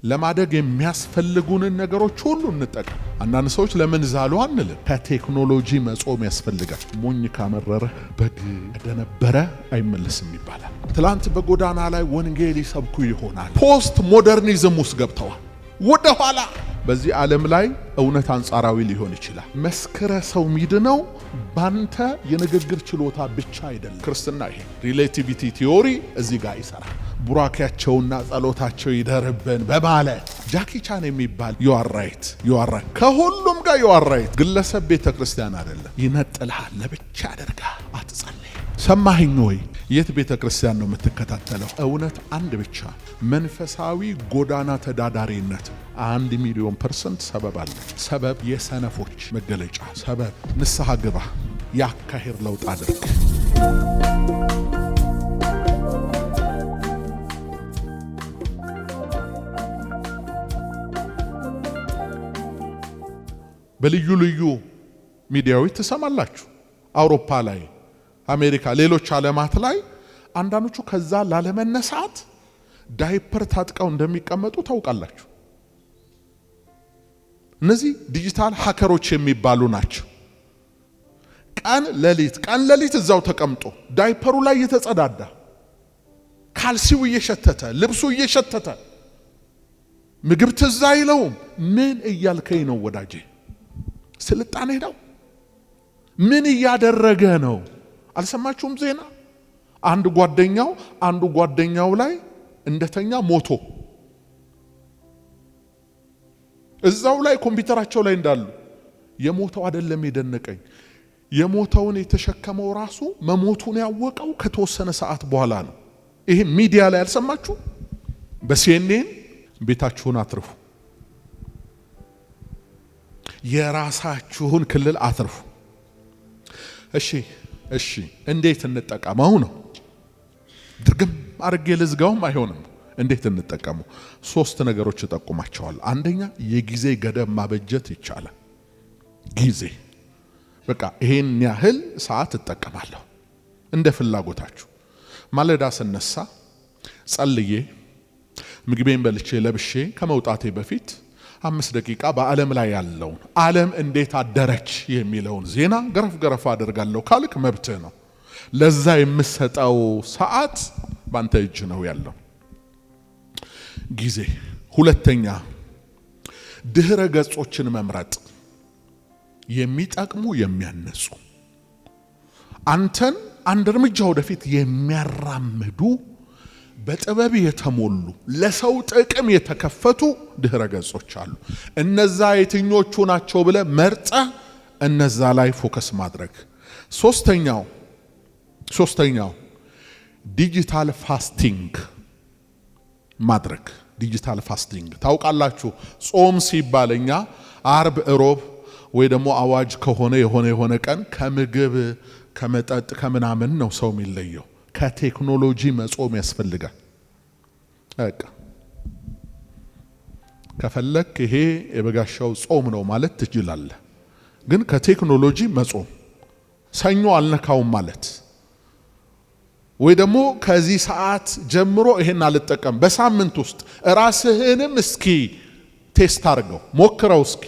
ለማደግ የሚያስፈልጉንን ነገሮች ሁሉ እንጠቀም። አንዳንድ ሰዎች ለምን ዛሉ አንልም። ከቴክኖሎጂ መጾም ያስፈልጋል። ሞኝ ካመረረ በግ ደነበረ አይመለስም ይባላል። ትላንት በጎዳና ላይ ወንጌል ይሰብኩ ይሆናል። ፖስት ሞደርኒዝም ውስጥ ገብተዋል። ወደ ኋላ በዚህ ዓለም ላይ እውነት አንጻራዊ ሊሆን ይችላል። መስከረ ሰው ሚድነው ባንተ የንግግር ችሎታ ብቻ አይደለም። ክርስትና ይሄ ሪሌቲቪቲ ቲዮሪ እዚህ ጋር ይሰራል። ቡራኪያቸውና ጸሎታቸው ይደርብን በማለት ጃኪ ቻን የሚባል ዩአራይት ከሁሉም ጋር ዩአራይት ግለሰብ ቤተ ክርስቲያን አይደለም። ይነጥልሃል፣ ለብቻ ያደርጋል። አትጸልይ። ሰማኸኝ ወይ? የት ቤተ ክርስቲያን ነው የምትከታተለው? እውነት አንድ ብቻ መንፈሳዊ ጎዳና ተዳዳሪነት 1,000,000% ሰበብ አለ። ሰበብ የሰነፎች መገለጫ። ሰበብ ንስሐ ግባ፣ ያካሄድ ለውጥ አድርግ። በልዩ ልዩ ሚዲያዎች ትሰማላችሁ። አውሮፓ ላይ፣ አሜሪካ፣ ሌሎች ዓለማት ላይ አንዳንዶቹ ከዛ ላለመነሳት ዳይፐር ታጥቀው እንደሚቀመጡ ታውቃላችሁ። እነዚህ ዲጂታል ሃከሮች የሚባሉ ናቸው። ቀን ለሊት እዛው ተቀምጦ ዳይፐሩ ላይ የተጸዳዳ ካልሲው እየሸተተ ልብሱ እየሸተተ ምግብ ትዝ አይለውም። ምን እያልከኝ ነው ወዳጄ? ስልጣኔ ነው። ምን እያደረገ ነው? አልሰማችሁም ዜና? አንዱ ጓደኛው ላይ እንደተኛ ሞቶ እዛው ላይ ኮምፒውተራቸው ላይ እንዳሉ የሞተው አይደለም የደነቀኝ፣ የሞተውን የተሸከመው ራሱ መሞቱን ያወቀው ከተወሰነ ሰዓት በኋላ ነው። ይሄ ሚዲያ ላይ አልሰማችሁ? በሲኤንኤን ቤታችሁን አትርፉ፣ የራሳችሁን ክልል አትርፉ። እሺ እንዴት እንጠቀመው ነው? ድርግም አርጌ ልዝጋውም አይሆንም። እንዴት እንጠቀመው? 3 ነገሮች እጠቁማቸዋል። አንደኛ የጊዜ ገደብ ማበጀት ይቻላል። ጊዜ በቃ ይሄን ያህል ሰዓት እጠቀማለሁ እንደ ፍላጎታችሁ። ማለዳ ስነሳ ጸልዬ ምግቤን በልቼ ለብሼ ከመውጣቴ በፊት 5 ደቂቃ በዓለም ላይ ያለውን ዓለም እንዴት አደረች የሚለውን ዜና ገረፍ አደርጋለሁ ካልክ መብትህ ነው። ለዛ የምሰጠው ሰዓት ባንተ እጅ ነው ያለው ጊዜ። ሁለተኛ ድህረ ገጾችን መምረጥ፣ የሚጠቅሙ የሚያነጹ፣ አንተን አንድ እርምጃ ወደፊት የሚያራምዱ፣ በጥበብ የተሞሉ ለሰው ጥቅም የተከፈቱ ድህረ ገጾች አሉ። እነዛ የትኞቹ ናቸው ብለ መርጠ እነዛ ላይ ፎከስ ማድረግ። ሶስተኛው ዲጂታል ፋስቲንግ ማድረግ። ዲጂታል ፋስቲንግ ታውቃላችሁ። ጾም ሲባል እኛ አርብ፣ እሮብ ወይ ደግሞ አዋጅ ከሆነ የሆነ ቀን ከምግብ ከመጠጥ ከምናምን ነው ሰው የሚለየው። ከቴክኖሎጂ መጾም ያስፈልጋል። በቃ ከፈለክ ይሄ የበጋሻው ጾም ነው ማለት ትችላለህ። ግን ከቴክኖሎጂ መጾም፣ ሰኞ አልነካውም ማለት ወይ ደግሞ ከዚህ ሰዓት ጀምሮ ይሄን አልጠቀም፣ በሳምንት ውስጥ ራስህንም እስኪ ቴስት አድርገው፣ ሞክረው እስኪ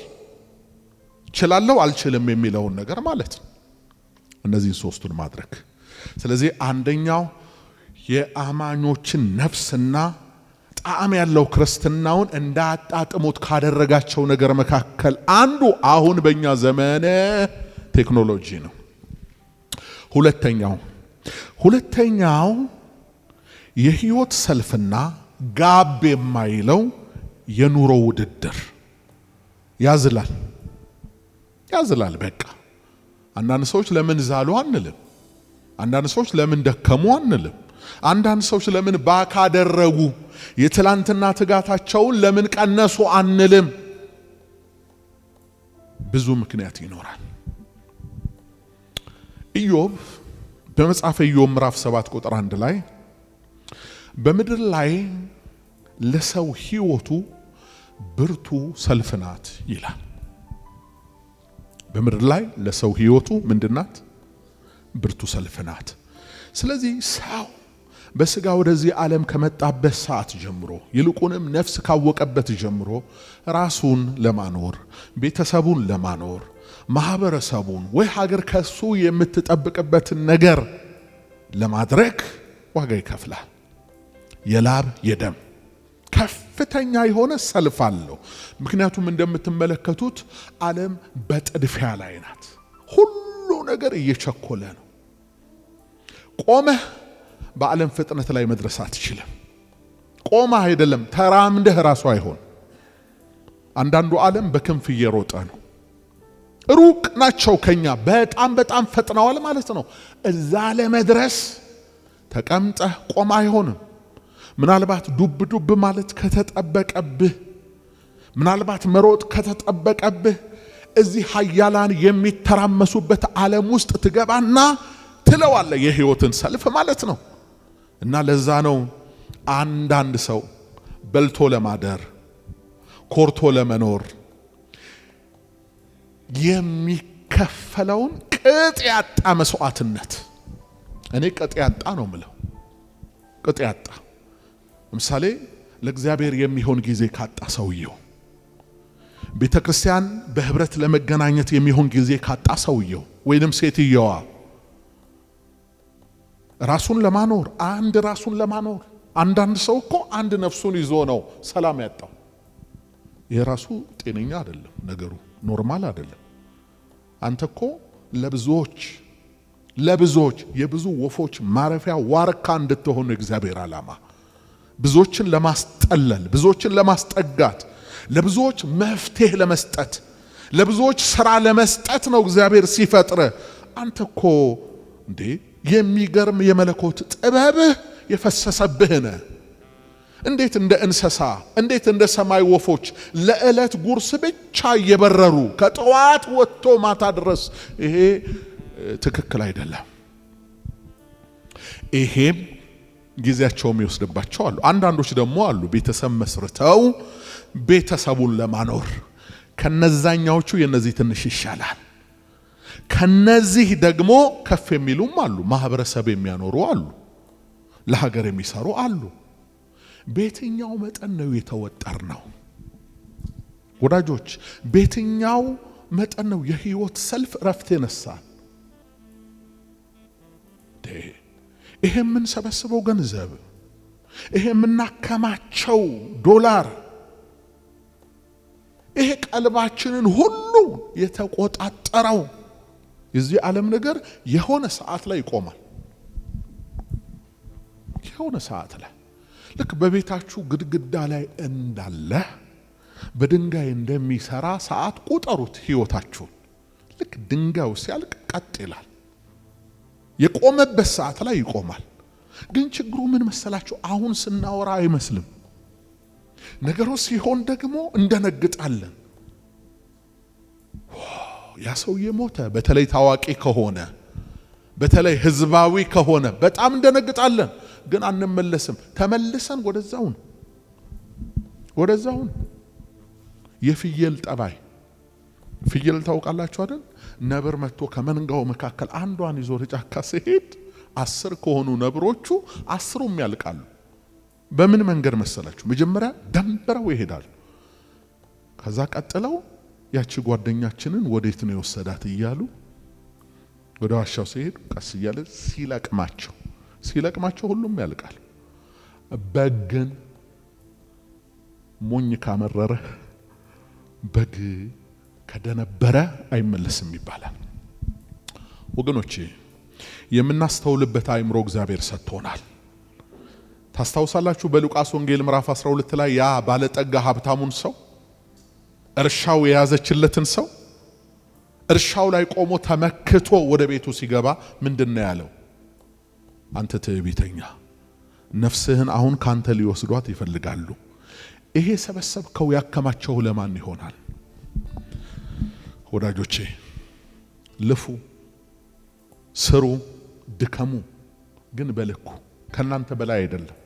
እችላለሁ አልችልም የሚለውን ነገር ማለት ነው። እነዚህን 3ቱን ማድረግ። ስለዚህ አንደኛው የአማኞችን ነፍስና ጣዕም ያለው ክርስትናውን እንዳጣጥሙት ካደረጋቸው ነገር መካከል አንዱ አሁን በእኛ ዘመን ቴክኖሎጂ ነው። ሁለተኛው የህይወት ሰልፍና ጋብ የማይለው የኑሮ ውድድር ያዝላል። በቃ አንዳንድ ሰዎች ለምን ዛሉ አንልም። አንዳንድ ሰዎች ለምን ደከሙ አንልም። አንዳንድ ሰዎች ለምን ባካደረጉ የትላንትና ትጋታቸውን ለምን ቀነሱ አንልም። ብዙ ምክንያት ይኖራል። ኢዮብ በመጽሐፈ ኢዮብ ምዕራፍ 7 ቁጥር 1 ላይ በምድር ላይ ለሰው ህይወቱ ብርቱ ሰልፍ ናት ይላል። በምድር ላይ ለሰው ህይወቱ ምንድናት? ብርቱ ሰልፍ ናት። ስለዚህ ሰው በስጋ ወደዚህ ዓለም ከመጣበት ሰዓት ጀምሮ ይልቁንም ነፍስ ካወቀበት ጀምሮ ራሱን ለማኖር ቤተሰቡን ለማኖር ማህበረሰቡን ወይ ሀገር ከሱ የምትጠብቅበትን ነገር ለማድረግ ዋጋ ይከፍላል። የላብ የደም ከፍተኛ የሆነ ሰልፍ አለው። ምክንያቱም እንደምትመለከቱት ዓለም በጥድፊያ ላይ ናት። ሁሉ ነገር እየቸኮለ ነው። ቆመህ በዓለም ፍጥነት ላይ መድረስ አትችልም። ቆመህ አይደለም ተራምደህ ራሱ አይሆን። አንዳንዱ ዓለም በክንፍ እየሮጠ ነው። ሩቅ ናቸው ከኛ በጣም ፈጥነዋል ማለት ነው። እዛ ለመድረስ ተቀምጠህ ቆመህ አይሆንም። ምናልባት ዱብ ማለት ከተጠበቀብህ፣ ምናልባት መሮጥ ከተጠበቀብህ እዚህ ኃያላን የሚተራመሱበት ዓለም ውስጥ ትገባና ትለዋለህ የህይወትን ሰልፍ ማለት ነው። እና ለዛ ነው አንዳንድ ሰው በልቶ ለማደር ኮርቶ ለመኖር የሚከፈለውን ቅጥ ያጣ መስዋዕትነት፣ እኔ ቅጥ ያጣ ነው ምለው፣ ቅጥ ያጣ ለምሳሌ ለእግዚአብሔር የሚሆን ጊዜ ካጣ ሰውየው፣ ቤተክርስቲያን በህብረት ለመገናኘት የሚሆን ጊዜ ካጣ ሰውየው ወይንም ሴትየዋ ራሱን ለማኖር አንዳንድ ሰው እኮ አንድ ነፍሱን ይዞ ነው ሰላም ያጣው። ይሄ ራሱ ጤነኛ አይደለም፣ ነገሩ ኖርማል አይደለም። አንተ እኮ ለብዙዎች የብዙ ወፎች ማረፊያ ዋርካ እንድትሆን እግዚአብሔር ዓላማ፣ ብዙዎችን ለማስጠለል፣ ብዙዎችን ለማስጠጋት፣ ለብዙዎች መፍትሄ ለመስጠት፣ ለብዙዎች ሥራ ለመስጠት ነው እግዚአብሔር ሲፈጥር። አንተ እኮ እንዴ የሚገርም የመለኮት ጥበብህ የፈሰሰብህ ነህ። እንዴት እንደ እንስሳ እንዴት እንደ ሰማይ ወፎች ለዕለት ጉርስ ብቻ እየበረሩ ከጠዋት ወጥቶ ማታ ድረስ፣ ይሄ ትክክል አይደለም። ይሄም ጊዜያቸውም ይወስድባቸው አሉ። አንዳንዶች ደግሞ አሉ ቤተሰብ መስርተው ቤተሰቡን ለማኖር፣ ከነዛኛዎቹ የነዚህ ትንሽ ይሻላል። ከነዚህ ደግሞ ከፍ የሚሉም አሉ፣ ማህበረሰብ የሚያኖሩ አሉ፣ ለሀገር የሚሰሩ አሉ። በየትኛው መጠን ነው የተወጠር ነው ወዳጆች? በየትኛው መጠን ነው የህይወት ሰልፍ ረፍት የነሳን? ይሄ የምንሰበስበው ገንዘብ፣ ይሄ የምናከማቸው ዶላር፣ ይሄ ቀልባችንን ሁሉ የተቆጣጠረው የዚህ ዓለም ነገር የሆነ ሰዓት ላይ ይቆማል። የሆነ ሰዓት ላይ ልክ በቤታችሁ ግድግዳ ላይ እንዳለ በድንጋይ እንደሚሰራ ሰዓት ቁጠሩት ህይወታችሁን። ልክ ድንጋዩ ሲያልቅ ቀጥ ይላል። የቆመበት ሰዓት ላይ ይቆማል። ግን ችግሩ ምን መሰላችሁ? አሁን ስናወራ አይመስልም። ነገሩ ሲሆን ደግሞ እንደነግጣለን። ያ ሰውዬ ሞተ። በተለይ ታዋቂ ከሆነ፣ በተለይ ህዝባዊ ከሆነ በጣም እንደነግጣለን። ግን አንመለስም። ተመልሰን ወደዛውን የፍየል ጠባይ፣ ፍየል ታውቃላችሁ አይደል? ነብር መጥቶ ከመንጋው መካከል አንዷን ይዞ ጫካ ሲሄድ 10 ከሆኑ ነብሮቹ 10ም ያልቃሉ። በምን መንገድ መሰላችሁ? መጀመሪያ ደንበረው ይሄዳሉ። ከዛ ቀጥለው ያቺ ጓደኛችንን ወዴት ነው የወሰዳት እያሉ ወደ ዋሻው ሲሄዱ ቀስ እያለ ሲለቅማቸው ሁሉም ያልቃል። በግን ሞኝ ካመረረ በግ ከደነበረ አይመለስም ይባላል። ወገኖቼ የምናስተውልበት አእምሮ እግዚአብሔር ሰጥቶናል። ታስታውሳላችሁ በሉቃስ ወንጌል ምዕራፍ 12 ላይ ያ ባለጠጋ ሀብታሙን ሰው እርሻው የያዘችለትን ሰው እርሻው ላይ ቆሞ ተመክቶ ወደ ቤቱ ሲገባ ምንድነው ያለው? አንተ ትዕቢተኛ፣ ነፍስህን አሁን ካንተ ሊወስዷት ይፈልጋሉ። ይሄ ሰበሰብከው ያከማቸው ለማን ይሆናል? ወዳጆቼ ልፉ፣ ስሩ፣ ድከሙ፣ ግን በልኩ፣ ከናንተ በላይ አይደለም።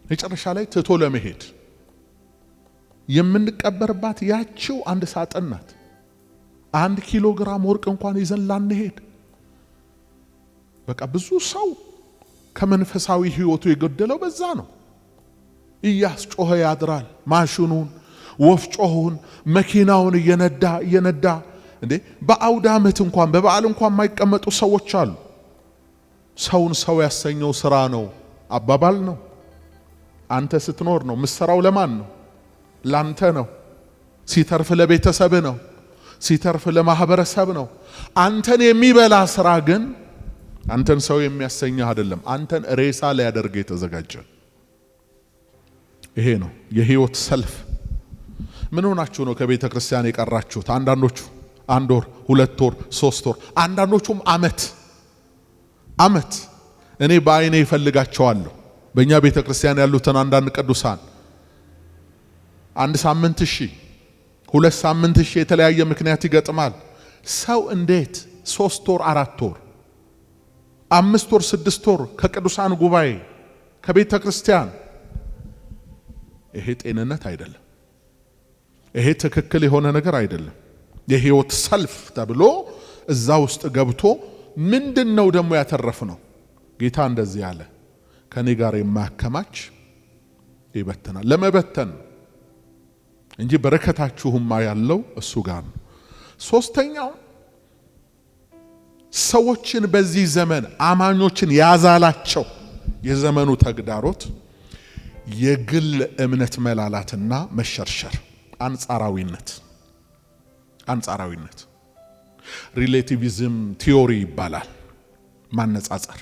መጨረሻ ላይ ትቶ ለመሄድ የምንቀበርባት ያቺው አንድ ሳጥን ናት። 1 ኪሎ ግራም ወርቅ እንኳን ይዘን ላንሄድ። በቃ ብዙ ሰው ከመንፈሳዊ ህይወቱ የጎደለው በዛ ነው። እያስጮኸ ያድራል። ማሽኑን፣ ወፍጮውን፣ መኪናውን እየነዳ እንዴ በአውደ ዓመት እንኳን በበዓል እንኳን የማይቀመጡ ሰዎች አሉ። ሰውን ሰው ያሰኘው ስራ ነው፣ አባባል ነው። አንተ ስትኖር ነው። ምሰራው ለማን ነው? ላንተ ነው። ሲተርፍ ለቤተሰብ ነው። ሲተርፍ ለማህበረሰብ ነው። አንተን የሚበላ ስራ ግን አንተን ሰው የሚያሰኝህ አይደለም። አንተን ሬሳ ሊያደርግ የተዘጋጀ ይሄ ነው የህይወት ሰልፍ። ምን ሆናችሁ ነው ከቤተ ክርስቲያን የቀራችሁት? አንዳንዶቹ 1 ወር፣ 2 ወር፣ 3 ወር፣ አንዳንዶቹም አመት። እኔ በአይኔ ይፈልጋቸዋለሁ። በእኛ ቤተ ክርስቲያን ያሉትን አንዳንድ ቅዱሳን 1 ሳምንት 2 ሳምንት የተለያየ ምክንያት ይገጥማል። ሰው እንዴት 3 ወር 4 ወር 5 ወር 6 ወር ከቅዱሳን ጉባኤ ከቤተ ክርስቲያን? ይሄ ጤንነት አይደለም። ይሄ ትክክል የሆነ ነገር አይደለም። የህይወት ሰልፍ ተብሎ እዛ ውስጥ ገብቶ ምንድነው ደግሞ ያተረፍነው? ጌታ እንደዚህ ያለ ከኔ ጋር የማያከማች ይበተናል። ለመበተን እንጂ በረከታችሁማ ያለው እሱ ጋር ነው። ሶስተኛው ሰዎችን በዚህ ዘመን አማኞችን ያዛላቸው የዘመኑ ተግዳሮት የግል እምነት መላላትና መሸርሸር፣ አንጻራዊነት ሪሌቲቪዝም ቲዮሪ ይባላል። ማነጻጸር።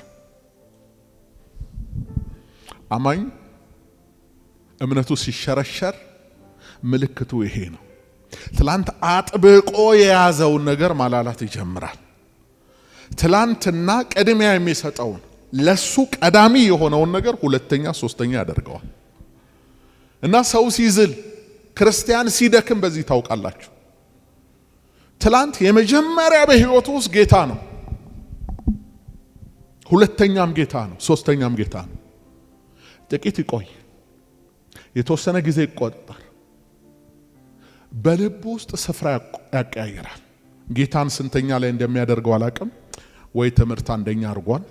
አማኝ እምነቱ ሲሸረሸር ምልክቱ ይሄ ነው። ትላንት አጥብቆ የያዘውን ነገር ማላላት ይጀምራል። ትላንትና ቅድሚያ የሚሰጠውን ለሱ ቀዳሚ የሆነውን ነገር ሁለተኛ፣ ሶስተኛ ያደርገዋል። እና ሰው ሲዝል፣ ክርስቲያን ሲደክም በዚህ ታውቃላችሁ። ትላንት የመጀመሪያ በህይወቱ ውስጥ ጌታ ነው፣ ሁለተኛም ጌታ ነው፣ ሶስተኛም ጌታ ነው። ጥቂት ይቆይ፣ የተወሰነ ጊዜ ይቆጠር፣ በልብ ውስጥ ስፍራ ያቀያይራል። ጌታን ስንተኛ ላይ እንደሚያደርገው አላቅም። ወይ ትምህርት አንደኛ አድርጓል።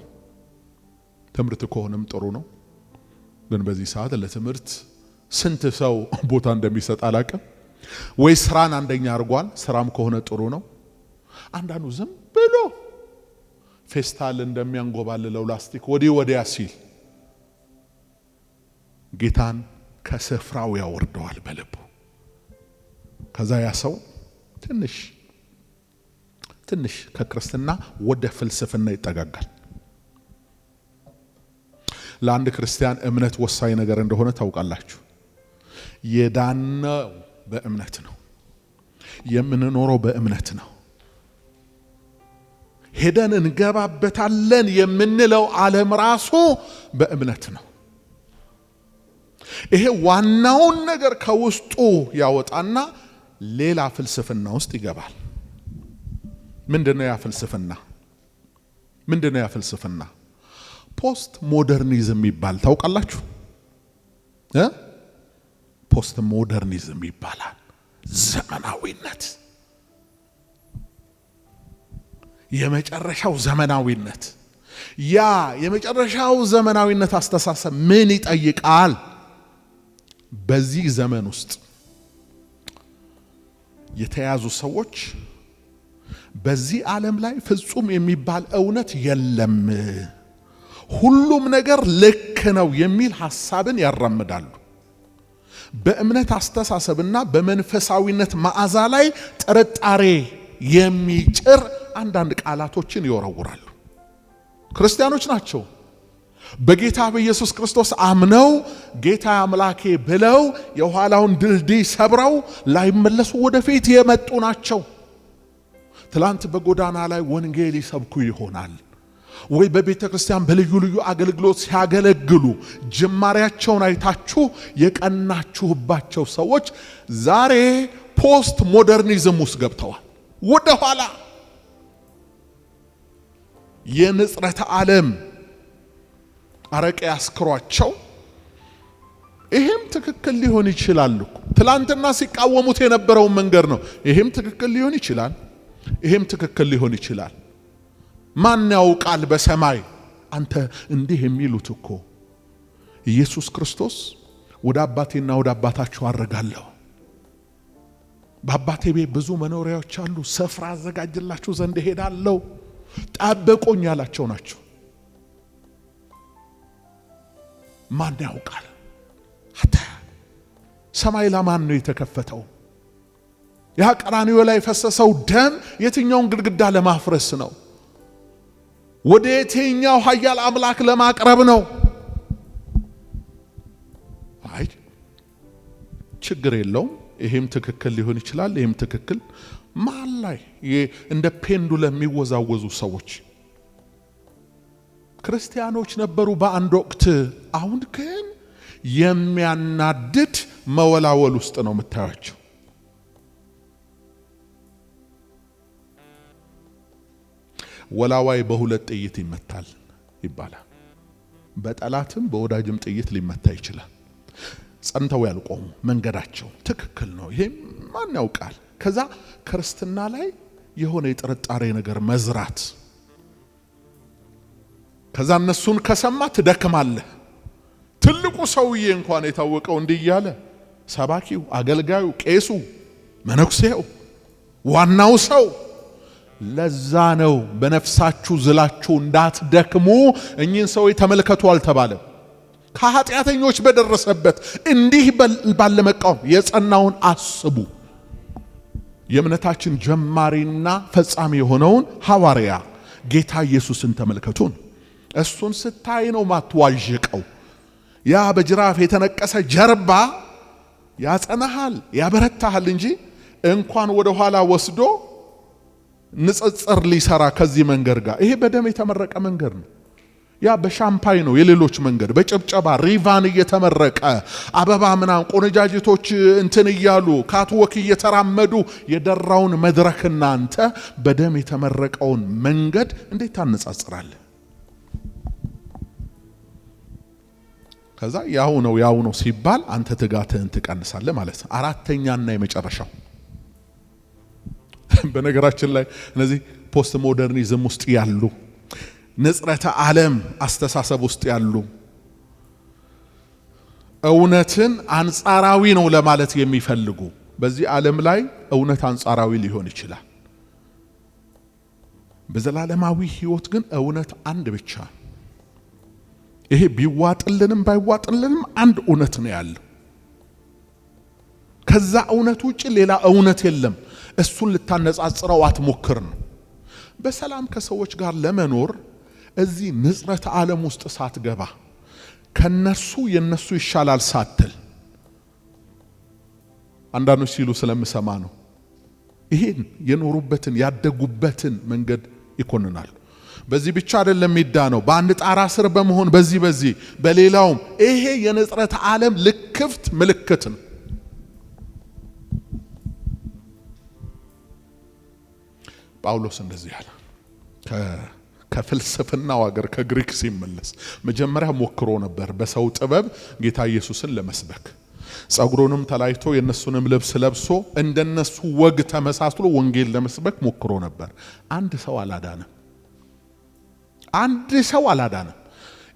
ትምህርት ከሆነም ጥሩ ነው፣ ግን በዚህ ሰዓት ለትምህርት ስንት ሰው ቦታ እንደሚሰጥ አላቅም። ወይ ስራን አንደኛ አድርጓል። ስራም ከሆነ ጥሩ ነው። አንዳንዱ ዝም ብሎ ፌስታል እንደሚያንጎባልለው ላስቲክ ወዲህ ወዲያ ሲል ጌታን ከስፍራው ያወርደዋል በልቡ። ከዛ ያ ሰው ትንሽ ከክርስትና ወደ ፍልስፍና ይጠጋጋል። ለአንድ ክርስቲያን እምነት ወሳኝ ነገር እንደሆነ ታውቃላችሁ። የዳነው በእምነት ነው። የምንኖረው በእምነት ነው። ሄደን እንገባበታለን የምንለው ዓለም ራሱ በእምነት ነው። ይሄ ዋናውን ነገር ከውስጡ ያወጣና ሌላ ፍልስፍና ውስጥ ይገባል። ምንድነው ያ ፍልስፍና? ፖስት ሞደርኒዝም ይባል ታውቃላችሁ? ፖስት ሞደርኒዝም ይባላል። ዘመናዊነት፣ የመጨረሻው ዘመናዊነት። ያ የመጨረሻው ዘመናዊነት አስተሳሰብ ምን ይጠይቃል? በዚህ ዘመን ውስጥ የተያዙ ሰዎች በዚህ ዓለም ላይ ፍጹም የሚባል እውነት የለም፣ ሁሉም ነገር ልክ ነው የሚል ሐሳብን ያራምዳሉ። በእምነት አስተሳሰብና በመንፈሳዊነት መዓዛ ላይ ጥርጣሬ የሚጭር አንዳንድ ቃላቶችን ይወረውራሉ። ክርስቲያኖች ናቸው። በጌታ በኢየሱስ ክርስቶስ አምነው ጌታ አምላኬ ብለው የኋላውን ድልድይ ሰብረው ላይመለሱ ወደፊት የመጡ ናቸው። ትላንት በጎዳና ላይ ወንጌል ይሰብኩ ይሆናል ወይ በቤተ ክርስቲያን በልዩ ልዩ አገልግሎት ሲያገለግሉ ጅማሬያቸውን አይታችሁ የቀናችሁባቸው ሰዎች ዛሬ ፖስት ሞደርኒዝም ውስጥ ገብተዋል። ወደ ኋላ የንጽረተ ዓለም አረቄ ያስክሯቸው። ይሄም ትክክል ሊሆን ይችላል እኮ ትላንትና ሲቃወሙት የነበረው መንገድ ነው። ይሄም ትክክል ሊሆን ይችላል፣ ይሄም ትክክል ሊሆን ይችላል። ማን ያውቃል በሰማይ አንተ እንዲህ የሚሉት እኮ ኢየሱስ ክርስቶስ ወደ አባቴና ወደ አባታችሁ አረጋለሁ፣ በአባቴ ቤት ብዙ መኖሪያዎች አሉ፣ ስፍራ አዘጋጅላችሁ ዘንድ እሄዳለሁ፣ ጠብቁኝ ያላቸው ናቸው። ማን ያውቃል? ሰማይ ለማን ነው የተከፈተው? ያ ቀራንዮ ላይ ፈሰሰው ደም የትኛውን ግድግዳ ለማፍረስ ነው? ወደ የትኛው ኃያል አምላክ ለማቅረብ ነው? አይ ችግር የለውም። ይሄም ትክክል ሊሆን ይችላል፣ ይሄም ትክክል። ማን ላይ እንደ ፔንዱለም የሚወዛወዙ ሰዎች ክርስቲያኖች ነበሩ በአንድ ወቅት። አሁን ግን የሚያናድድ መወላወል ውስጥ ነው የምታያቸው። ወላዋይ በሁለት ጥይት ይመታል ይባላል። በጠላትም በወዳጅም ጥይት ሊመታ ይችላል። ጸንተው ያልቆሙ መንገዳቸው ትክክል ነው። ይሄ ማን ያውቃል? ከዛ ክርስትና ላይ የሆነ የጥርጣሬ ነገር መዝራት፣ ከዛ እነሱን ከሰማ ትደክማለህ። ትልቁ ሰውዬ እንኳን የታወቀው እንዲህ እያለ ሰባኪው፣ አገልጋዩ፣ ቄሱ፣ መነኩሴው፣ ዋናው ሰው ለዛ ነው በነፍሳችሁ ዝላችሁ እንዳትደክሙ እኚህን ሰው ተመልከቱ አልተባለም። ከኃጢአተኞች በደረሰበት እንዲህ ባለመቃወም የጸናውን አስቡ። የእምነታችን ጀማሪና ፈጻሚ የሆነውን ሐዋርያ ጌታ ኢየሱስን ተመልከቱን። እሱን ስታይ ነው ማትዋዥቀው። ያ በጅራፍ የተነቀሰ ጀርባ ያጸናሃል፣ ያበረታሃል እንጂ እንኳን ወደ ኋላ ወስዶ ንጽጽር ሊሰራ ከዚህ መንገድ ጋር። ይሄ በደም የተመረቀ መንገድ ነው። ያ በሻምፓይ ነው የሌሎች መንገድ፣ በጭብጨባ ሪቫን እየተመረቀ አበባ ምናምን ቆነጃጅቶች እንትን እያሉ ካትወክ እየተራመዱ የደራውን መድረክና አንተ በደም የተመረቀውን መንገድ እንዴት ታነጻጽራለህ? ከዛ ያው ነው ሲባል አንተ ትጋትህን ትቀንሳለህ ማለት ነው። አራተኛና የመጨረሻው በነገራችን ላይ እነዚህ ፖስት ሞደርኒዝም ውስጥ ያሉ ንጽረተ ዓለም አስተሳሰብ ውስጥ ያሉ እውነትን አንጻራዊ ነው ለማለት የሚፈልጉ፣ በዚህ ዓለም ላይ እውነት አንጻራዊ ሊሆን ይችላል። በዘላለማዊ ሕይወት ግን እውነት አንድ ብቻ። ይሄ ቢዋጥልንም ባይዋጥልንም አንድ እውነት ነው ያለው። ከዛ እውነት ውጪ ሌላ እውነት የለም። እሱን ልታነጻጽረው አትሞክር ነው። በሰላም ከሰዎች ጋር ለመኖር እዚህ ንጽረተ ዓለም ውስጥ ሳትገባ ከነሱ የነሱ ይሻላል ሳትል፣ አንዳንዶች ሲሉ ስለምሰማ ነው ይሄን የኖሩበትን ያደጉበትን መንገድ ይኮንናሉ። በዚህ ብቻ አይደለም የሚዳነው፣ በአንድ ጣራ ስር በመሆን በዚህ በሌላውም ይሄ የንጽረተ ዓለም ልክፍት ምልክት ነው። ጳውሎስ እንደዚህ ያለ ከፍልስፍናው ሀገር ከግሪክ ሲመለስ መጀመሪያ ሞክሮ ነበር በሰው ጥበብ ጌታ ኢየሱስን ለመስበክ። ጸጉሩንም ተላይቶ የነሱንም ልብስ ለብሶ እንደነሱ ወግ ተመሳስሎ ወንጌል ለመስበክ ሞክሮ ነበር። አንድ ሰው አላዳነም።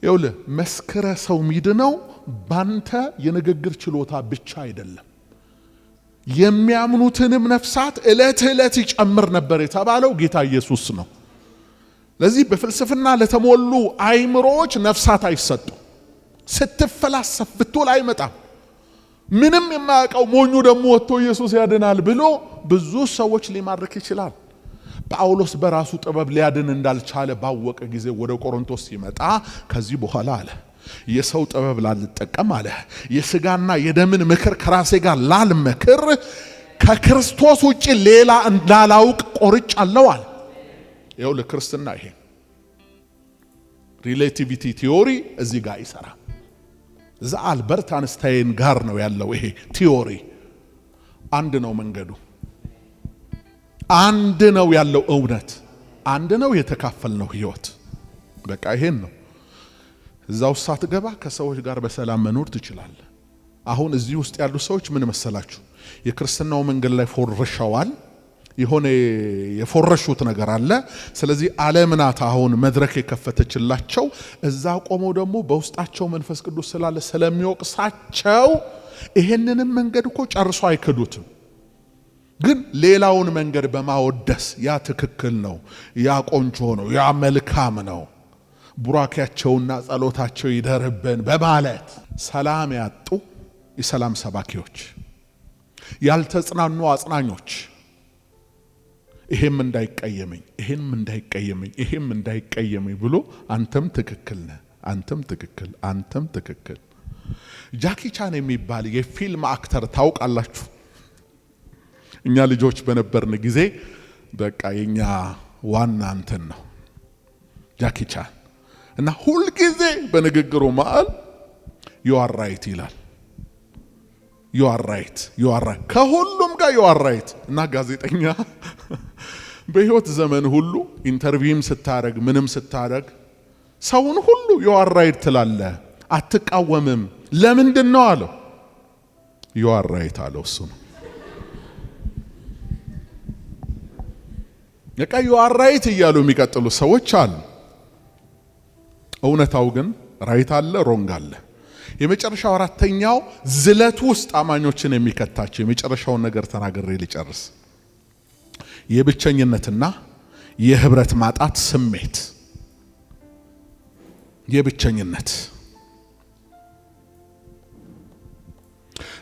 ይኸውልህ መስክረ ሰው ሚድነው ባንተ የንግግር ችሎታ ብቻ አይደለም። የሚያምኑትንም ነፍሳት እለት እለት ይጨምር ነበር የተባለው ጌታ ኢየሱስ ነው። ለዚህ በፍልስፍና ለተሞሉ አይምሮች ነፍሳት አይሰጡም። ስትፈላሰፍ ብትል አይመጣም። ምንም የማያውቀው ሞኙ ደግሞ ወጥቶ ኢየሱስ ያድናል ብሎ ብዙ ሰዎች ሊማርክ ይችላል። ጳውሎስ በራሱ ጥበብ ሊያድን እንዳልቻለ ባወቀ ጊዜ ወደ ቆሮንቶስ ሲመጣ ከዚህ በኋላ አለ የሰው ጥበብ ላልጠቀም አለ፣ የሥጋና የደምን ምክር ከራሴ ጋር ላልመክር ከክርስቶስ ውጪ ሌላ እንዳላውቅ ቆርጫለሁ አለ። ይኸው ለክርስትና ይሄ ሪሌቲቪቲ ቲዮሪ እዚህ ጋር ይሰራ። እዛ አልበርት አንስታይን ጋር ነው ያለው ይሄ ቲዮሪ። አንድ ነው መንገዱ፣ አንድ ነው ያለው እውነት፣ አንድ ነው የተካፈልነው ህይወት። በቃ ይሄን ነው። እዛው ሳትገባ ከሰዎች ጋር በሰላም መኖር ትችላለህ። አሁን እዚህ ውስጥ ያሉ ሰዎች ምን መሰላችሁ? የክርስትናው መንገድ ላይ ፎርሻዋል። የሆነ የፎረሹት ነገር አለ። ስለዚህ ዓለም ናት አሁን መድረክ የከፈተችላቸው። እዛ ቆመው ደግሞ በውስጣቸው መንፈስ ቅዱስ ስላለ ስለሚወቅሳቸው ይሄንንም መንገድ እኮ ጨርሶ አይክዱትም። ግን ሌላውን መንገድ በማወደስ ያ ትክክል ነው፣ ያ ቆንጆ ነው፣ ያ መልካም ነው፣ ቡራኪያቸውና ጸሎታቸው ይደርብን በማለት ሰላም ያጡ የሰላም ሰባኪዎች፣ ያልተጽናኑ አጽናኞች፣ ይሄም እንዳይቀየመኝ ይሄም እንዳይቀየመኝ ይሄም እንዳይቀየመኝ ብሎ አንተም ትክክል ነህ፣ አንተም ትክክል፣ አንተም ትክክል። ጃኪ ቻን የሚባል የፊልም አክተር ታውቃላችሁ? እኛ ልጆች በነበርን ጊዜ በቃ የኛ ዋና እንትን ነው ጃኪ ቻን እና ሁል ጊዜ በንግግሩ መሃል you are right ይላል። you are right ከሁሉም ጋር you are right። እና ጋዜጠኛ በህይወት ዘመን ሁሉ ኢንተርቪውም ስታረግ ምንም ስታረግ ሰውን ሁሉ you are right ትላለህ፣ አትቃወምም። ለምንድን ነው አለው። you are right አለው እሱ ነው። በቃ you are right እያሉ የሚቀጥሉ ሰዎች አሉ። እውነታው ግን ራይት አለ፣ ሮንግ አለ። የመጨረሻው አራተኛው ዝለት ውስጥ አማኞችን የሚከታቸው የመጨረሻውን ነገር ተናግሬ ልጨርስ። የብቸኝነትና የህብረት ማጣት ስሜት። የብቸኝነት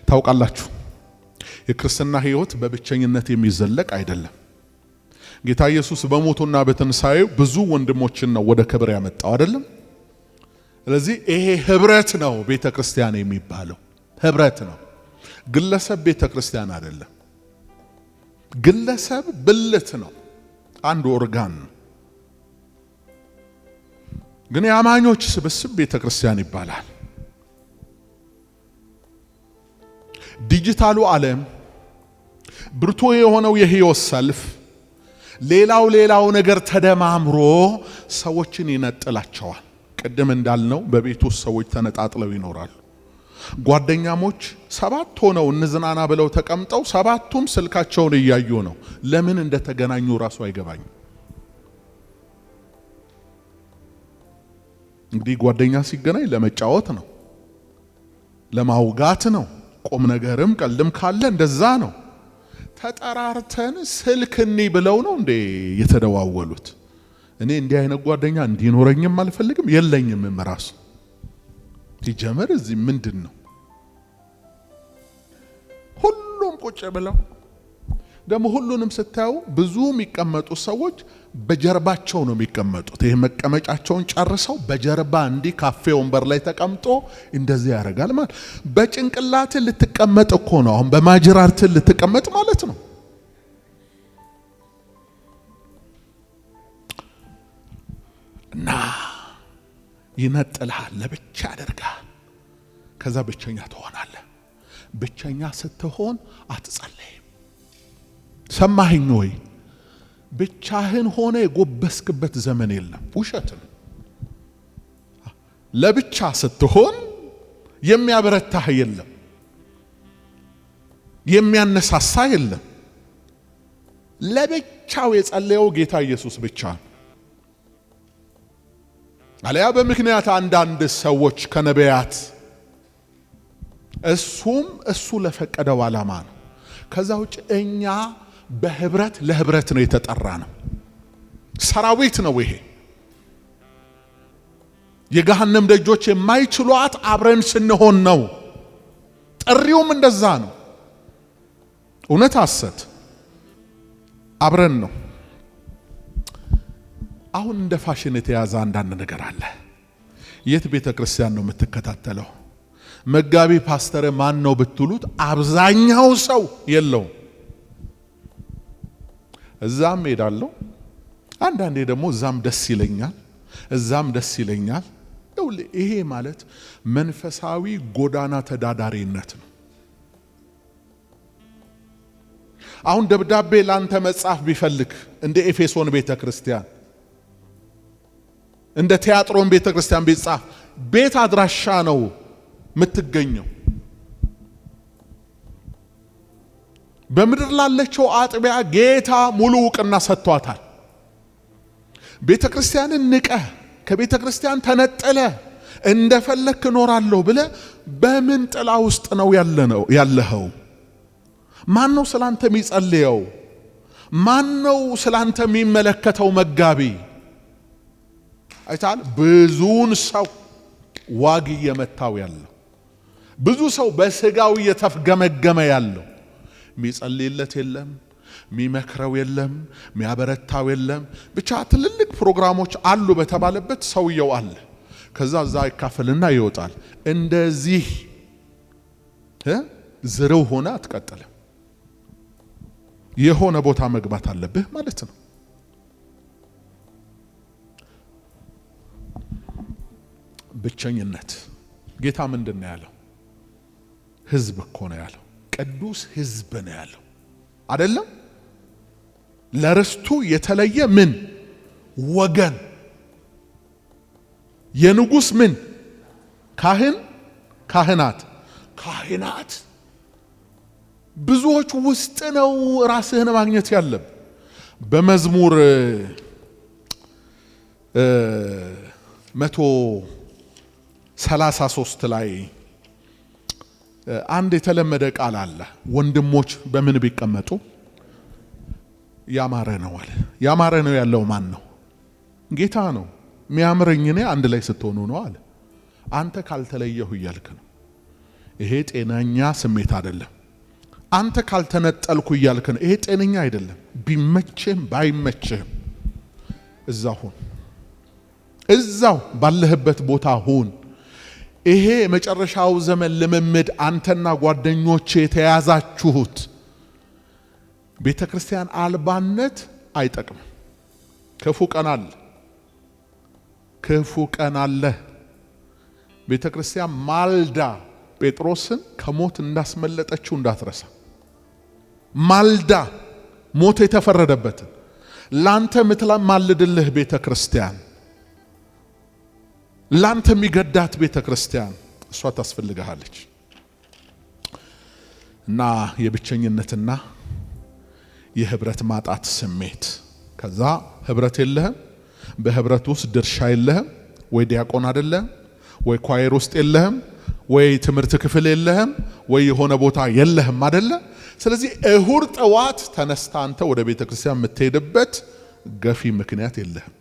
ታውቃላችሁ፣ የክርስትና ህይወት በብቸኝነት የሚዘለቅ አይደለም። ጌታ ኢየሱስ በሞቱና በትንሳኤው ብዙ ወንድሞችን ነው ወደ ክብር ያመጣው አይደለም? ስለዚህ ይሄ ህብረት ነው ቤተክርስቲያን የሚባለው፣ ህብረት ነው። ግለሰብ ቤተክርስቲያን አይደለም። ግለሰብ ብልት ነው፣ አንድ ኦርጋን ነው። ግን የአማኞች ስብስብ ቤተክርስቲያን ይባላል። ዲጂታሉ ዓለም ብርቱ የሆነው የህይወት ሰልፍ ሌላው ነገር ተደማምሮ ሰዎችን ይነጥላቸዋል። ቅድም እንዳልነው በቤት ውስጥ ሰዎች ተነጣጥለው ይኖራሉ። ጓደኛሞች 7 ሆነው እንዝናና ብለው ተቀምጠው 7ቱም ስልካቸውን እያዩ ነው። ለምን እንደተገናኙ ራሱ አይገባኝም። እንግዲህ ጓደኛ ሲገናኝ ለመጫወት ነው፣ ለማውጋት ነው። ቁም ነገርም ቀልድም ካለ እንደዛ ነው። ተጠራርተን ስልክኒ ብለው ነው እንዴ የተደዋወሉት? እኔ እንዲህ አይነት ጓደኛ እንዲኖረኝም አልፈልግም፣ የለኝም ራሱ ሲጀመር። እዚህ ምንድን ነው ሁሉም ቁጭ ብለው ደግሞ ሁሉንም ስታዩ ብዙ የሚቀመጡ ሰዎች በጀርባቸው ነው የሚቀመጡት። ይሄ መቀመጫቸውን ጨርሰው በጀርባ እንዲህ ካፌ ወንበር ላይ ተቀምጦ እንደዚህ ያደርጋል ማለት በጭንቅላት ልትቀመጥ እኮ ነው። አሁን በማጅራርት ልትቀመጥ ማለት ነው። እና ይነጥልሃል፣ ለብቻ ያደርጋል። ከዛ ብቸኛ ትሆናለህ። ብቸኛ ስትሆን አትጸልይም። ሰማኸኝ ወይ? ብቻህን ሆነ የጎበስክበት ዘመን የለም። ውሸት ነው። ለብቻ ስትሆን የሚያበረታህ የለም፣ የሚያነሳሳ የለም። ለብቻው የጸለየው ጌታ ኢየሱስ ብቻ ነው። አለያ በምክንያት አንዳንድ ሰዎች ከነቢያት እሱ ለፈቀደው ዓላማ ነው። ከዛ ውጭ እኛ በህብረት ለህብረት ነው የተጠራ ነው። ሰራዊት ነው ይሄ። የገሃነም ደጆች የማይችሏት አብረን ስንሆን ነው። ጥሪውም እንደዛ ነው። እውነት ሐሰት አብረን ነው። አሁን እንደ ፋሽን የተያዘ አንዳንድ ነገር አለ። የት ቤተክርስቲያን ነው የምትከታተለው? መጋቢ ፓስተር ማን ነው ብትሉት አብዛኛው ሰው የለው። እዛም ሄዳለሁ፣ አንዳንዴ ደግሞ እዛም ደስ ይለኛል፣ እዛም ደስ ይለኛል። ይሄ ማለት መንፈሳዊ ጎዳና ተዳዳሪነት ነው። አሁን ደብዳቤ ላንተ መጻፍ ቢፈልግ እንደ ኤፌሶን ቤተክርስቲያን እንደ ቲያጥሮን ቤተክርስቲያን ቢጻፍ ቤት አድራሻ ነው የምትገኘው። በምድር ላለችው አጥቢያ ጌታ ሙሉ ዕውቅና ሰጥቷታል። ቤተክርስቲያንን ንቀህ ከቤተክርስቲያን ተነጠለ እንደፈለክ እኖራለሁ ብለ በምን ጥላ ውስጥ ነው ያለኸው? ማን ነው ስላንተ የሚጸልየው? ማን ነው ስላንተ የሚመለከተው መጋቢ? አይታል ብዙን ሰው ዋግ እየመታው ያለው፣ ብዙ ሰው በስጋው እየተፍገመገመ ያለው፣ የሚጸልይለት የለም፣ የሚመክረው የለም፣ የሚያበረታው የለም። ብቻ ትልልቅ ፕሮግራሞች አሉ በተባለበት ሰውየው አለ። ከዛ ይካፈልና ይወጣል። እንደዚህ ዝርው ሆነ አትቀጥልም። የሆነ ቦታ መግባት አለብህ ማለት ነው። ብቸኝነት ጌታ ምንድን ነው ያለው? ህዝብ እኮ ነው ያለው። ቅዱስ ህዝብ ነው ያለው አይደለም? ለርስቱ የተለየ ምን ወገን፣ የንጉስ ምን ካህናት ብዙዎች ውስጥ ነው ራስህን ማግኘት ያለብ። በመዝሙር 133 ላይ አንድ የተለመደ ቃል አለ። ወንድሞች በምን ቢቀመጡ ያማረ ነው አለ። ያማረ ነው ያለው ማን ነው? ጌታ ነው። የሚያምረኝ እኔ አንድ ላይ ስትሆኑ ነው አለ። አንተ ካልተለየሁ እያልክ ነው። ይሄ ጤናኛ ስሜት አይደለም። አንተ ካልተነጠልኩ እያልክ ነው። ይሄ ጤነኛ አይደለም። ቢመችህም ባይመችህም እዛው ሁን፣ እዛው ባለህበት ቦታ ሁን። ይሄ የመጨረሻው ዘመን ልምምድ አንተና ጓደኞቼ የተያዛችሁት ቤተክርስቲያን አልባነት አይጠቅምም። ክፉ ቀን አለ። ቤተክርስቲያን ማልዳ ጴጥሮስን ከሞት እንዳስመለጠችው እንዳትረሳ። ማልዳ ሞት የተፈረደበት ላንተ ምትማልድልህ ቤተክርስቲያን፣ ላንተ የሚገዳት ቤተክርስቲያን እሷ ታስፈልግሃለች። እና የብቸኝነትና የህብረት ማጣት ስሜት፣ ከዛ ህብረት የለህም፣ በህብረት ውስጥ ድርሻ የለህም፣ ወይ ዲያቆን አይደለም፣ ወይ ኳየር ውስጥ የለህም፣ ወይ ትምህርት ክፍል የለህም፣ ወይ የሆነ ቦታ የለህም አይደለ? ስለዚህ እሁድ ጠዋት ተነስታ አንተ ወደ ቤተክርስቲያን የምትሄድበት ገፊ ምክንያት የለህም።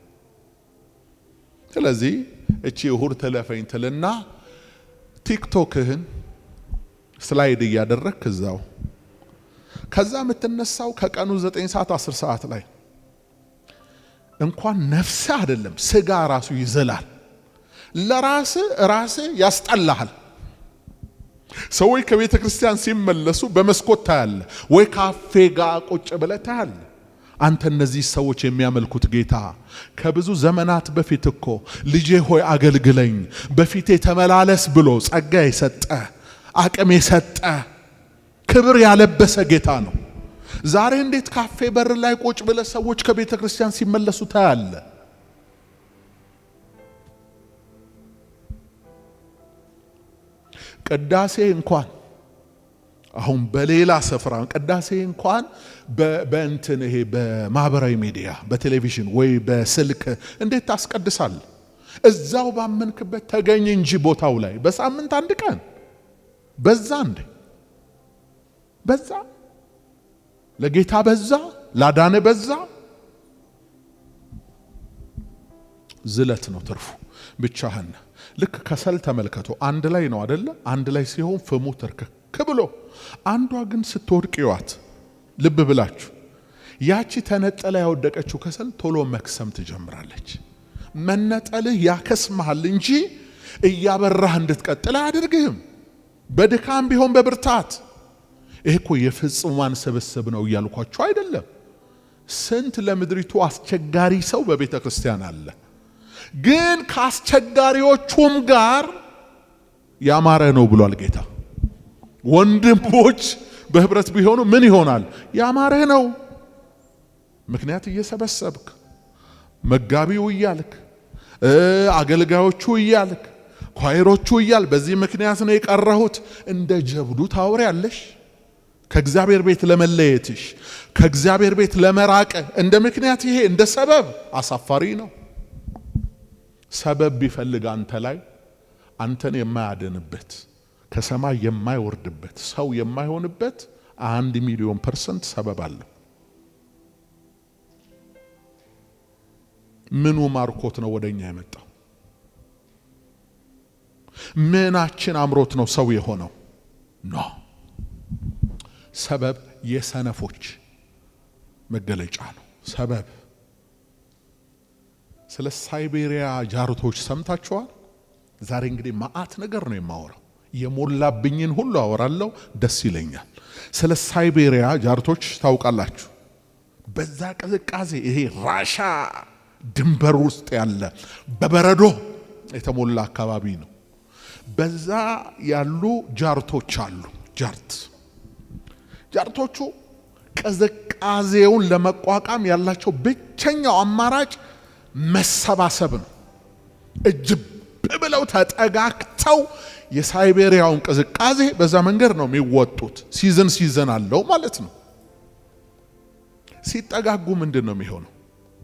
ስለዚህ እቺ እሁድ ተለፈኝ ትልና ቲክቶክህን ስላይድ እያደረግክ እዛው፣ ከዛ የምትነሳው ከቀኑ 9 ሰዓት 10 ሰዓት ላይ እንኳን ነፍስ አይደለም ስጋ ራሱ ይዘላል። ለራስ ያስጠላሃል። ሰዎች ከቤተ ክርስቲያን ሲመለሱ በመስኮት ታያለ፣ ወይ ካፌ ጋር ቁጭ ብለህ ታያለ። አንተ እነዚህ ሰዎች የሚያመልኩት ጌታ ከብዙ ዘመናት በፊት እኮ ልጄ ሆይ አገልግለኝ፣ በፊቴ ተመላለስ ብሎ ጸጋ የሰጠ አቅም የሰጠ ክብር ያለበሰ ጌታ ነው። ዛሬ እንዴት ካፌ በር ላይ ቁጭ ብለህ ሰዎች ከቤተ ክርስቲያን ሲመለሱ ታያለ? ቅዳሴ እንኳን አሁን በሌላ ስፍራ ቅዳሴ እንኳን በእንትን ይሄ በማህበራዊ ሚዲያ በቴሌቪዥን ወይ በስልክ እንዴት ታስቀድሳል? እዛው ባመንክበት ተገኝ እንጂ ቦታው ላይ በሳምንት አንድ ቀን በዛ እንዴ በዛ ለጌታ በዛ ላዳነ በዛ ዝለት ነው ትርፉ። ብቻህን ልክ ከሰል ተመልከቶ አንድ ላይ ነው አይደለ? አንድ ላይ ሲሆን ፍሙ ትርክክ ብሎ፣ አንዷ ግን ስትወድቅ ይዋት። ልብ ብላችሁ ያቺ ተነጠለ ያወደቀችው ከሰል ቶሎ መክሰም ትጀምራለች። መነጠልህ ያከስማል እንጂ እያበራህ እንድትቀጥል አያደርግህም። በድካም ቢሆን በብርታት። ይሄ እኮ የፍጹማን ስብስብ ነው እያልኳችሁ አይደለም። ስንት ለምድሪቱ አስቸጋሪ ሰው በቤተ ክርስቲያን አለ። ግን ከአስቸጋሪዎቹም ጋር ያማረ ነው ብሏል ጌታ። ወንድሞች በህብረት ቢሆኑ ምን ይሆናል? ያማረ ነው። ምክንያት እየሰበሰብክ መጋቢው እያልክ አገልጋዮቹ እያልክ ኳይሮቹ እያል በዚህ ምክንያት ነው የቀረሁት እንደ ጀብዱ ታወሪያለሽ። ከእግዚአብሔር ቤት ለመለየትሽ ከእግዚአብሔር ቤት ለመራቅ እንደ ምክንያት ይሄ እንደ ሰበብ አሳፋሪ ነው። ሰበብ ቢፈልግ አንተ ላይ አንተን የማያድንበት ከሰማይ የማይወርድበት ሰው የማይሆንበት 1,000,000% ሰበብ አለ። ምኑ ማርኮት ነው ወደኛ የመጣው? ምናችን አምሮት ነው ሰው የሆነው? ኖ ሰበብ የሰነፎች መገለጫ ነው። ሰበብ ስለ ሳይቤሪያ ጃርቶች ሰምታችኋል? ዛሬ እንግዲህ ማአት ነገር ነው የማወራው። የሞላብኝን ሁሉ አወራለሁ፣ ደስ ይለኛል። ስለ ሳይቤሪያ ጃርቶች ታውቃላችሁ? በዛ ቅዝቃዜ ይሄ ራሻ ድንበር ውስጥ ያለ በበረዶ የተሞላ አካባቢ ነው። በዛ ያሉ ጃርቶች አሉ። ጃርቶቹ ቅዝቃዜውን ለመቋቋም ያላቸው ብቸኛው አማራጭ መሰባሰብ ነው። እጅብ ብለው ተጠጋግተው የሳይቤሪያውን ቅዝቃዜ በዛ መንገድ ነው የሚወጡት። ሲዝን አለው ማለት ነው። ሲጠጋጉ ምንድን ነው የሚሆነው?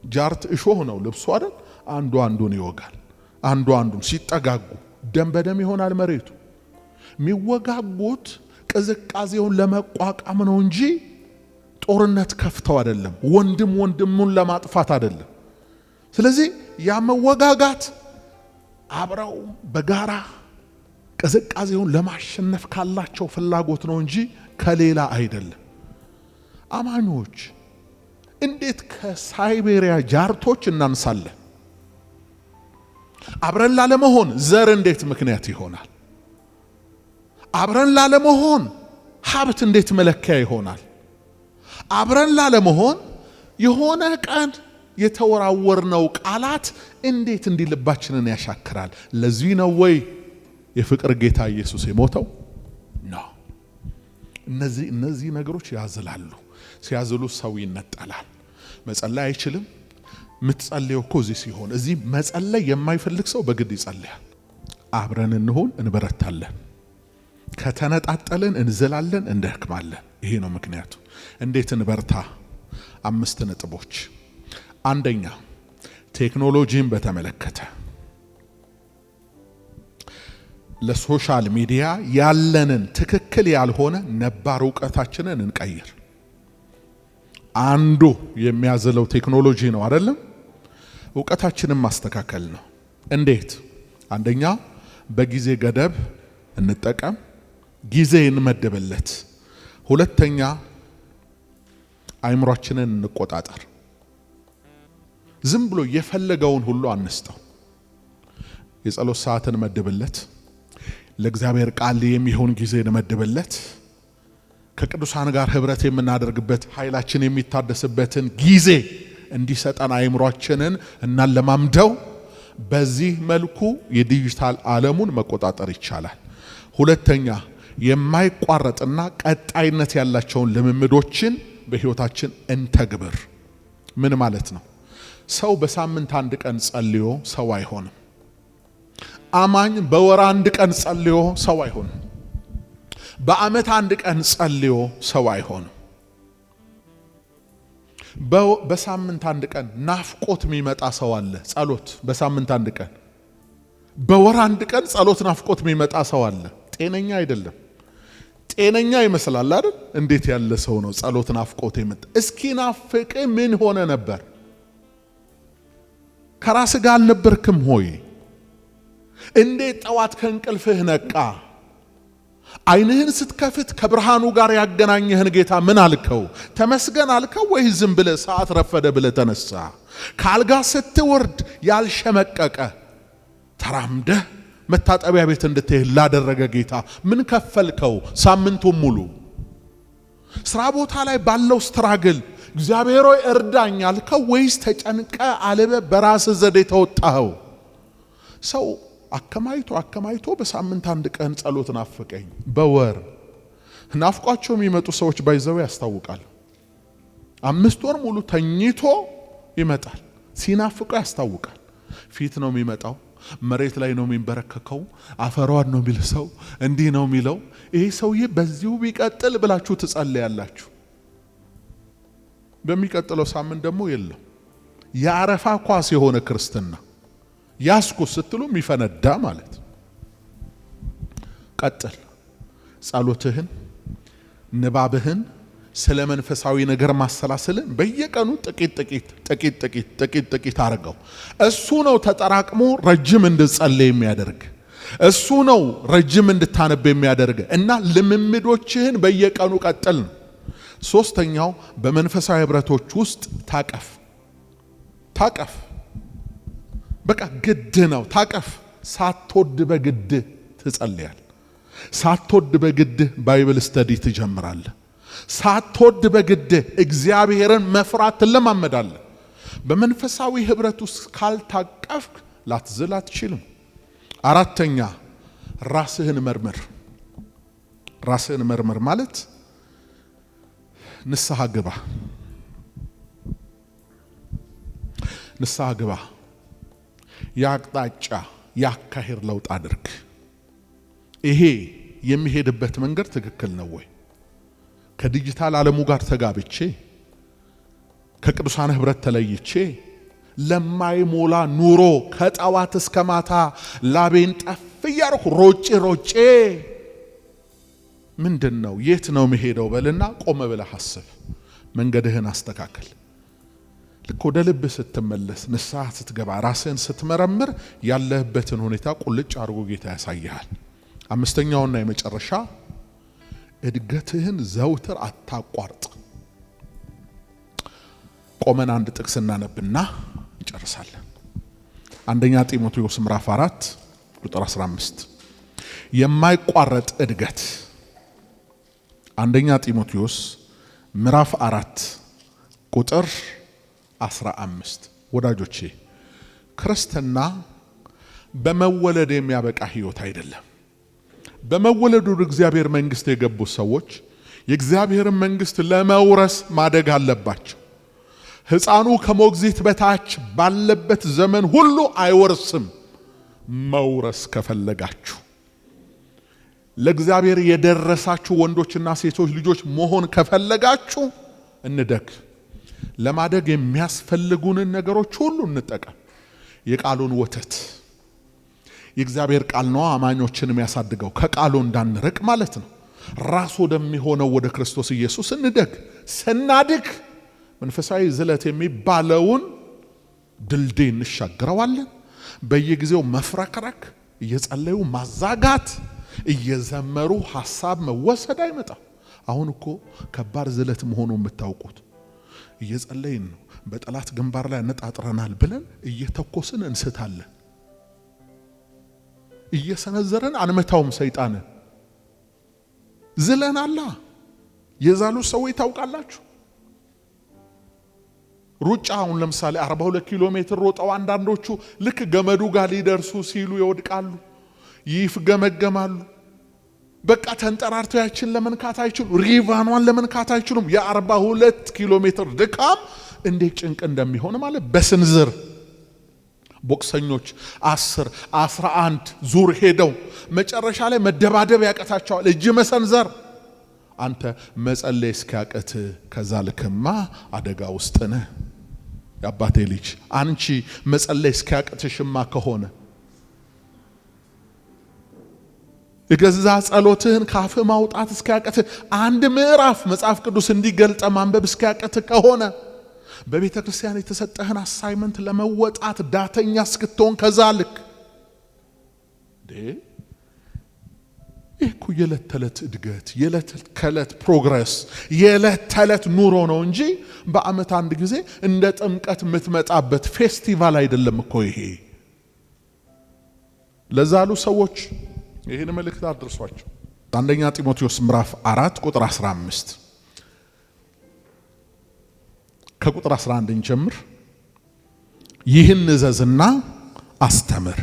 ጃርት እሾህ ነው ልብሱ አይደል? አንዱ አንዱን ይወጋል። አንዱን ሲጠጋጉ ደም በደም ይሆናል መሬቱ። የሚወጋጉት ቅዝቃዜውን ለመቋቋም ነው እንጂ ጦርነት ከፍተው አይደለም። ወንድም ወንድሙን ለማጥፋት አይደለም። ስለዚህ ያ መወጋጋት አብረው በጋራ ቅዝቃዜውን ለማሸነፍ ካላቸው ፍላጎት ነው እንጂ ከሌላ አይደለም። አማኞች እንዴት ከሳይቤሪያ ጃርቶች እናንሳለን? አብረን ላለመሆን ዘር እንዴት ምክንያት ይሆናል? አብረን ላለመሆን ሀብት እንዴት መለኪያ ይሆናል? አብረን ላለመሆን የሆነ ቀን የተወራወርነው ቃላት እንዴት እንዲልባችንን ያሻክራል? ለዚህ ነው ወይ የፍቅር ጌታ ኢየሱስ የሞተው? ነው። እነዚህ ነገሮች ያዝላሉ። ሲያዝሉ ሰው ይነጠላል። መጸለይ አይችልም። ምትጸልየው እኮ እዚህ ሲሆን፣ እዚህ መጸለይ የማይፈልግ ሰው በግድ ይጸልያል። አብረን እንሆን፣ እንበረታለን። ከተነጣጠልን እንዝላለን፣ እንደክማለን። ይሄ ነው ምክንያቱ። እንዴት እንበርታ? 5 ነጥቦች። አንደኛ ቴክኖሎጂን በተመለከተ ለሶሻል ሚዲያ ያለንን ትክክል ያልሆነ ነባር ዕውቀታችንን እንቀይር። አንዱ የሚያዝለው ቴክኖሎጂ ነው አይደለም? ዕውቀታችንን ማስተካከል ነው። እንዴት? አንደኛ በጊዜ ገደብ እንጠቀም፣ ጊዜ እንመድብለት። ሁለተኛ አይምሮአችንን እንቆጣጠር። ዝም ብሎ የፈለገውን ሁሉ አንስተው። የጸሎት ሰዓትን መድብለት፣ ለእግዚአብሔር ቃል የሚሆን ጊዜ እንመድብለት፣ ከቅዱሳን ጋር ህብረት የምናደርግበት ኃይላችን የሚታደስበትን ጊዜ እንዲሰጠን አይምሮአችንን እናለማምደው። በዚህ መልኩ የዲጂታል ዓለሙን መቆጣጠር ይቻላል። ሁለተኛ የማይቋረጥና ቀጣይነት ያላቸውን ልምምዶችን በህይወታችን እንተግብር። ምን ማለት ነው? ሰው በሳምንት 1 ቀን ጸልዮ ሰው አይሆንም። አማኝ በወር 1 ቀን ጸልዮ ሰው አይሆንም። በአመት 1 ቀን ጸልዮ ሰው አይሆንም። በሳምንት 1 ቀን ናፍቆት የሚመጣ ሰው አለ። ጸሎት በሳምንት 1 ቀን፣ በወር 1 ቀን ጸሎት ናፍቆት የሚመጣ ሰው አለ። ጤነኛ አይደለም። ጤነኛ ይመስላል አይደል? እንዴት ያለ ሰው ነው ጸሎት ናፍቆት የመጣ? እስኪ ናፍቅ ምን ሆነ ነበር? ከራስ ጋር አልነበርክም ሆይ? እንዴት ጠዋት ከእንቅልፍህ ነቃ? አይንህን ስትከፍት ከብርሃኑ ጋር ያገናኘህን ጌታ ምን አልከው? ተመስገን አልከው ወይ ዝም ብለህ ሰዓት ረፈደ ብለህ ተነሳ? ካልጋ ስትወርድ ያልሸመቀቀ ተራምደህ መታጠቢያ ቤት እንድትሄድ ላደረገ ጌታ ምን ከፈልከው? ሳምንቱን ሙሉ ስራ ቦታ ላይ ባለው ስትራግል እግዚአብሔር ሆይ እርዳኝ አልከው ወይስ ተጨንቀ አለበ በራስ ዘዴ ተወጣኸው? ሰው አከማይቶ በሳምንት 1 ቀን ጸሎት ናፈቀኝ፣ በወር ናፍቋቸው የሚመጡ ሰዎች ባይዘው ያስታውቃል። 5 ወር ሙሉ ተኝቶ ይመጣል። ሲናፍቀው ያስታውቃል። ፊት ነው የሚመጣው፣ መሬት ላይ ነው የሚንበረከከው፣ አፈሯን ነው የሚልሰው፣ እንዲህ ነው የሚለው። ይሄ ሰውዬ በዚሁ ቢቀጥል ብላችሁ ትጸልያላችሁ። በሚቀጥለው ሳምንት ደግሞ የለም። ያረፋ ኳስ የሆነ ክርስትና ያስኩ ስትሉ የሚፈነዳ ማለት። ቀጥል። ጸሎትህን፣ ንባብህን፣ ስለ መንፈሳዊ ነገር ማሰላሰልን በየቀኑ ጥቂት አርገው። እሱ ነው ተጠራቅሞ ረጅም እንድትጸልይ የሚያደርግ። እሱ ነው ረጅም እንድታነብ የሚያደርግ እና ልምምዶችህን በየቀኑ ቀጥል ነው። ሶስተኛው በመንፈሳዊ ህብረቶች ውስጥ ታቀፍ። በቃ ግድ ነው ታቀፍ። ሳትወድ በግድ ትጸልያል። ሳትወድ በግድ ባይብል ስተዲ ትጀምራለህ። ሳትወድ በግድ እግዚአብሔርን መፍራት ትለማመዳለህ። በመንፈሳዊ ህብረት ውስጥ ካልታቀፍክ ላትዝል አትችልም። አራተኛ ራስህን መርምር። ራስህን መርምር ማለት ንስሐ ግባ። ንስሐ ግባ። ያቅጣጫ ያካሄድ ለውጥ አድርግ። ይሄ የሚሄድበት መንገድ ትክክል ነው ወይ? ከዲጂታል ዓለሙ ጋር ተጋብቼ ከቅዱሳን ህብረት ተለይቼ ለማይሞላ ኑሮ ከጠዋት እስከ ማታ ላቤን ጠፍ እያልኩ ሮጬ ምንድነው? የት ነው መሄደው? በልና ቆመ ብለህ አስብ። መንገድህን አስተካክል። ልክ ወደ ልብ ስትመለስ፣ ንስሐ ስትገባ፣ ራስህን ስትመረምር ያለህበትን ሁኔታ ቁልጭ አድርጎ ጌታ ያሳይሃል። አምስተኛውና የመጨረሻ እድገትህን ዘውትር አታቋርጥ። ቆመን አንድ ጥቅስ እናነብና እንጨርሳለን። አንደኛ ጢሞቴዎስ ምዕራፍ 4 ቁጥር 15 የማይቋረጥ እድገት። አንደኛ ጢሞቴዎስ ምዕራፍ 4 ቁጥር 15 ወዳጆቼ ክርስትና በመወለድ የሚያበቃ ህይወት አይደለም። በመወለዱ እግዚአብሔር መንግስት የገቡ ሰዎች የእግዚአብሔርን መንግስት ለመውረስ ማደግ አለባቸው። ሕፃኑ ከሞግዚት በታች ባለበት ዘመን ሁሉ አይወርስም። መውረስ ከፈለጋችሁ ለእግዚአብሔር የደረሳችሁ ወንዶችና ሴቶች ልጆች መሆን ከፈለጋችሁ እንደግ። ለማደግ የሚያስፈልጉንን ነገሮች ሁሉ እንጠቀም። የቃሉን ወተት የእግዚአብሔር ቃል ነው አማኞችን የሚያሳድገው። ከቃሉ እንዳንርቅ ማለት ነው። ራስ ወደሚሆነው ወደ ክርስቶስ ኢየሱስ እንደግ። ስናድግ መንፈሳዊ ዝለት የሚባለውን ድልድይ እንሻገረዋለን። በየጊዜው መፍረክረክ፣ እየጸለዩ ማዛጋት፣ እየዘመሩ ሐሳብ መወሰድ አይመጣም። አሁን እኮ ከባድ ዝለት መሆኑ የምታውቁት እየጸለይን ነው። በጠላት ግንባር ላይ አነጣጥረናል ብለን እየተኮስን እንስታለን። እየሰነዘረን አንመታውም ሰይጣንን። ዝለናላ። የዛሉ ሰዎች ታውቃላችሁ። ሩጫ አሁን ለምሳሌ 42 ኪሎ ሜትር ሮጠው አንዳንዶቹ ልክ ገመዱ ጋር ሊደርሱ ሲሉ ይወድቃሉ፣ ይፍገመገማሉ። በቃ ተንጠራርተው ያችን ለመንካት አይችሉም። ሪቫኗን ለመንካት አይችሉም። የ42 ኪሎ ሜትር ድካም እንዴት ጭንቅ እንደሚሆን ማለት በስንዝር ቦክሰኞች 10 11 ዙር ሄደው መጨረሻ ላይ መደባደብ ያቀታቸዋል። እጅ መሰንዘር። አንተ መጸለይ እስኪያቀት ከዛ ልክማ አደጋ ውስጥ ነህ። የአባቴ ልጅ አንቺ መጸለይ እስኪያቀትሽማ ከሆነ የገዛ ጸሎትህን ካፍ ማውጣት እስኪያቀት አንድ ምዕራፍ መጽሐፍ ቅዱስ እንዲገልጥ ማንበብ እስኪያቀት ከሆነ በቤተ ክርስቲያን የተሰጠህን አሳይመንት ለመወጣት ዳተኛ እስክትሆን ከዛ ልክ እኮ የዕለት ተዕለት እድገት፣ የዕለት ከዕለት ፕሮግረስ፣ የዕለት ተዕለት ኑሮ ነው እንጂ በአመት አንድ ጊዜ እንደ ጥምቀት የምትመጣበት ፌስቲቫል አይደለም እኮ ይሄ። ለዛሉ ሰዎች ይሄን መልእክት አድርሷቸው። አንደኛ ጢሞቴዎስ ምዕራፍ 4 ቁጥር 15 ከቁጥር 11 እንጀምር። ይህን እዘዝና አስተምር።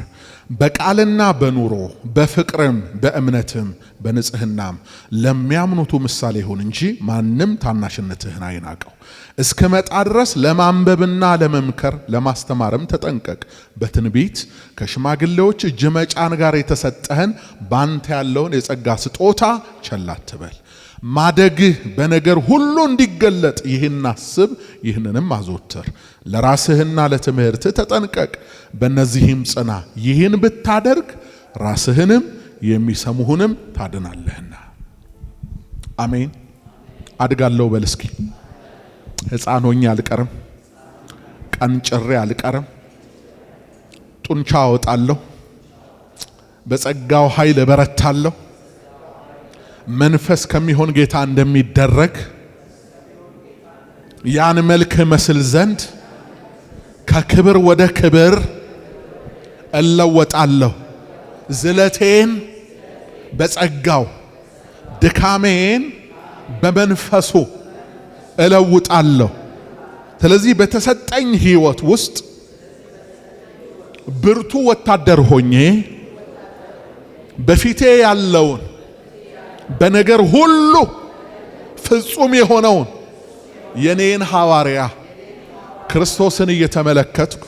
በቃልና በኑሮ በፍቅርም በእምነትም በንጽህናም ለሚያምኑቱ ምሳሌ ይሁን እንጂ ማንም ታናሽነትህን አይናቀው። እስከመጣ ድረስ ለማንበብና ለመምከር ለማስተማርም ተጠንቀቅ። በትንቢት ከሽማግሌዎች እጅ መጫን ጋር የተሰጠህን ባንተ ያለውን የጸጋ ስጦታ ቸል አትበል። ማደግህ በነገር ሁሉ እንዲገለጥ ይህን አስብ፣ ይህንንም አዘወትር። ለራስህና ለትምህርትህ ተጠንቀቅ፣ በእነዚህም ጽና። ይህን ብታደርግ ራስህንም የሚሰሙህንም ታድናለህና። አሜን። አድጋለሁ በል እስኪ። ሕፃን ሆኜ አልቀርም፣ ቀንጭሬ አልቀርም። ጡንቻ አወጣለሁ፣ በጸጋው ኃይል እበረታለሁ። መንፈስ ከሚሆን ጌታ እንደሚደረግ ያን መልክ መስል ዘንድ ከክብር ወደ ክብር እለወጣለሁ። ዝለቴን በጸጋው ድካሜን በመንፈሱ እለውጣለሁ። ስለዚህ በተሰጠኝ ሕይወት ውስጥ ብርቱ ወታደር ሆኜ በፊቴ ያለውን በነገር ሁሉ ፍጹም የሆነውን የኔን ሐዋርያ ክርስቶስን እየተመለከትኩ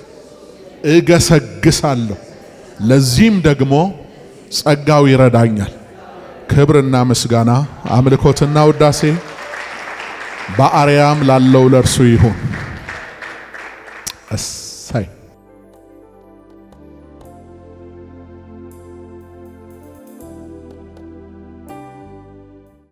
እገሰግሳለሁ። ለዚህም ደግሞ ጸጋው ይረዳኛል። ክብርና ምስጋና አምልኮትና ውዳሴ በአርያም ላለው ለእርሱ ይሁን።